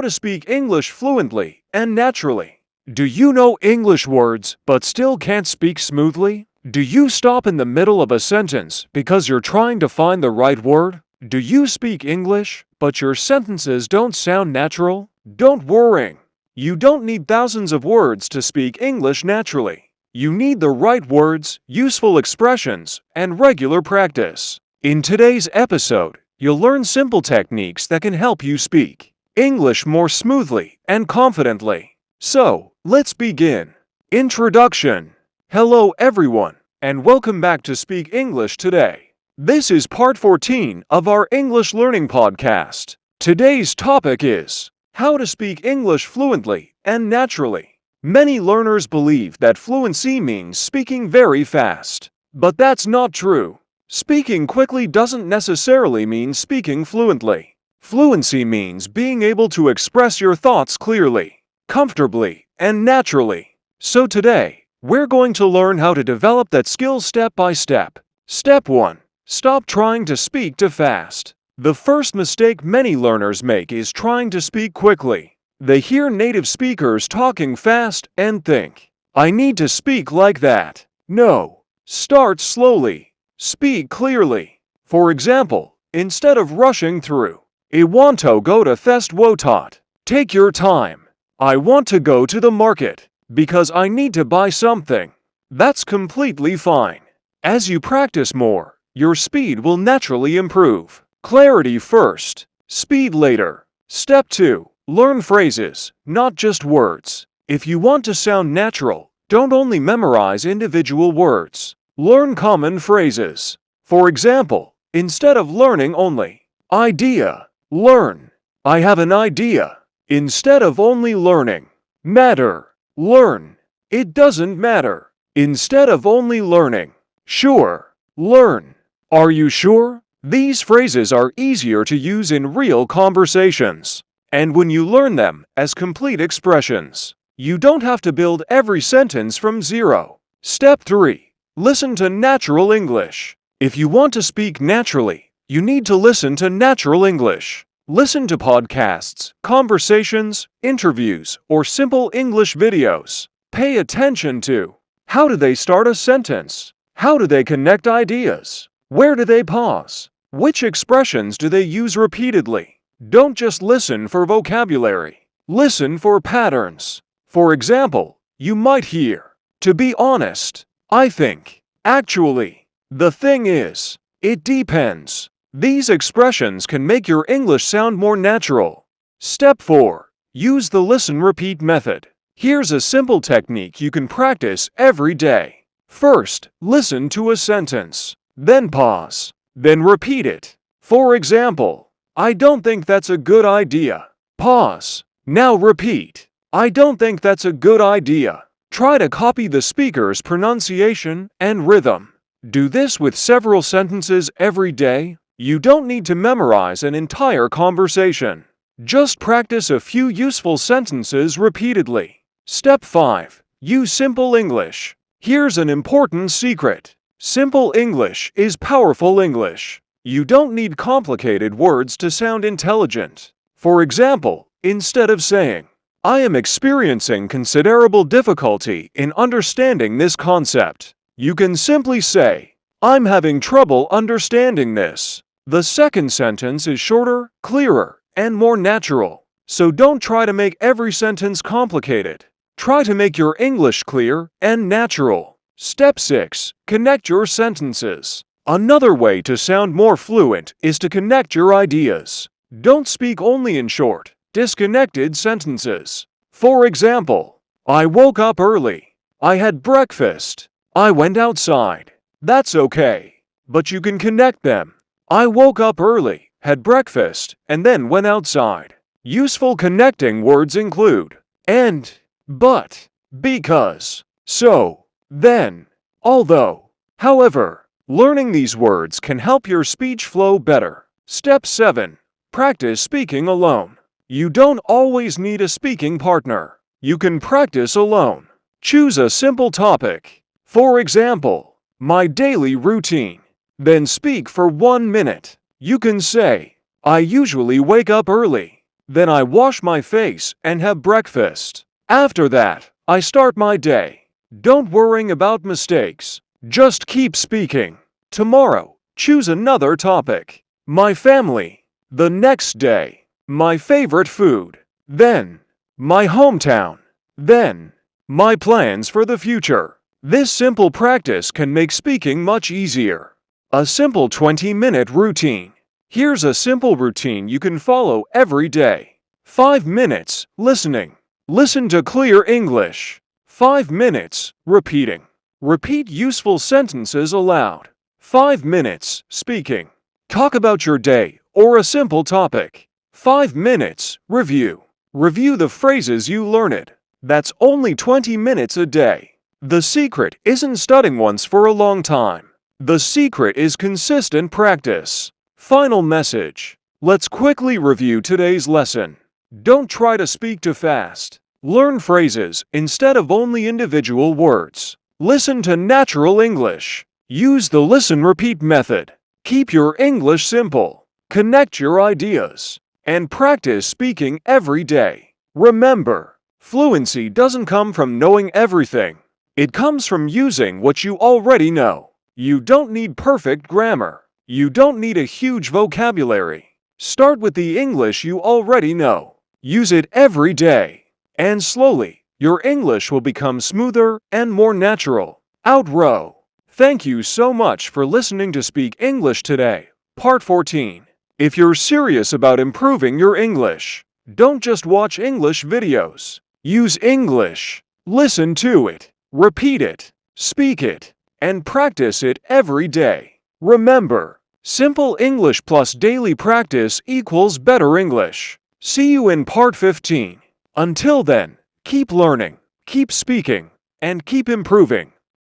How to speak English fluently and naturally. Do you know English words but still can't speak smoothly? Do you stop in the middle of a sentence because you're trying to find the right word? Do you speak English but your sentences don't sound natural? Don't worry. You don't need thousands of words to speak English naturally. You need the right words, useful expressions, and regular practice. In today's episode, you'll learn simple techniques that can help you speak English more smoothly and confidently. So, let's begin. Introduction. Hello everyone, and welcome back to Speak English Today. This is part 14 of our English learning podcast. Today's topic is how to speak English fluently and naturally. Many learners believe that fluency means speaking very fast, but that's not true. Speaking quickly doesn't necessarily mean speaking fluently. Fluency means being able to express your thoughts clearly, comfortably, and naturally. So today, we're going to learn how to develop that skill step by step. Step 1. Stop trying to speak too fast. The first mistake many learners make is trying to speak quickly. They hear native speakers talking fast and think, "I need to speak like that." No. Start slowly. Speak clearly. For example, instead of rushing through, I want to go to fest wotat. Take your time. I want to go to the market because I need to buy something. That's completely fine. As you practice more, your speed will naturally improve. Clarity first, speed later. Step 2. Learn phrases, not just words. If you want to sound natural, don't only memorize individual words. Learn common phrases. For example, instead of learning only idea, learn I have an idea. Instead of only learning matter, learn it doesn't matter. Instead of only learning sure, learn are you sure? These phrases are easier to use in real conversations. And when you learn them as complete expressions, you don't have to build every sentence from zero. Step 3. Listen to natural English. If you want to speak naturally, you need to listen to natural English. Listen to podcasts, conversations, interviews, or simple English videos. Pay attention to how do they start a sentence? How do they connect ideas? Where do they pause? Which expressions do they use repeatedly? Don't just listen for vocabulary. Listen for patterns. For example, you might hear, "To be honest, I think, actually, the thing is, it depends." These expressions can make your English sound more natural. Step 4. Use the listen-repeat method. Here's a simple technique you can practice every day. First, listen to a sentence. Then pause. Then repeat it. For example, "I don't think that's a good idea." Pause. Now repeat. "I don't think that's a good idea." Try to copy the speaker's pronunciation and rhythm. Do this with several sentences every day. You don't need to memorize an entire conversation. Just practice a few useful sentences repeatedly. Step 5. Use simple English. Here's an important secret. Simple English is powerful English. You don't need complicated words to sound intelligent. For example, instead of saying, "I am experiencing considerable difficulty in understanding this concept," you can simply say, "I'm having trouble understanding this." The second sentence is shorter, clearer, and more natural. So don't try to make every sentence complicated. Try to make your English clear and natural. Step 6. Connect your sentences. Another way to sound more fluent is to connect your ideas. Don't speak only in short, disconnected sentences. For example, "I woke up early." "I had breakfast." "I went outside." That's okay, but you can connect them. I woke up early, had breakfast, and then went outside. Useful connecting words include and, but, because, so, then, although, however. Learning these words can help your speech flow better. Step 7. Practice speaking alone. You don't always need a speaking partner. You can practice alone. Choose a simple topic. For example, "My daily routine." Then speak for 1 minute. You can say, "I usually wake up early." Then I wash my face and have breakfast. After that, I start my day. Don't worry about mistakes. Just keep speaking. Tomorrow, choose another topic. My family. The next day. My favorite food. Then, my hometown. Then, my plans for the future. This simple practice can make speaking much easier. A simple 20-minute routine. Here's a simple routine you can follow every day. 5 minutes listening. Listen to clear English. 5 minutes repeating. Repeat useful sentences aloud. 5 minutes speaking. Talk about your day or a simple topic. 5 minutes review. Review the phrases you learned. That's only 20 minutes a day. The secret isn't studying once for a long time. The secret is consistent practice. Final message. Let's quickly review today's lesson. Don't try to speak too fast. Learn phrases instead of only individual words. Listen to natural English. Use the listen-repeat method. Keep your English simple. Connect your ideas. And practice speaking every day. Remember, fluency doesn't come from knowing everything. It comes from using what you already know. You don't need perfect grammar. You don't need a huge vocabulary. Start with the English you already know. Use it every day. And slowly, your English will become smoother and more natural. Outro. Thank you so much for listening to Speak English today. Part 14. If you're serious about improving your English, don't just watch English videos. Use English. Listen to it. Repeat it, speak it, and practice it every day. Remember, simple English plus daily practice equals better English. See you in part 15. Until then, keep learning, keep speaking, and keep improving.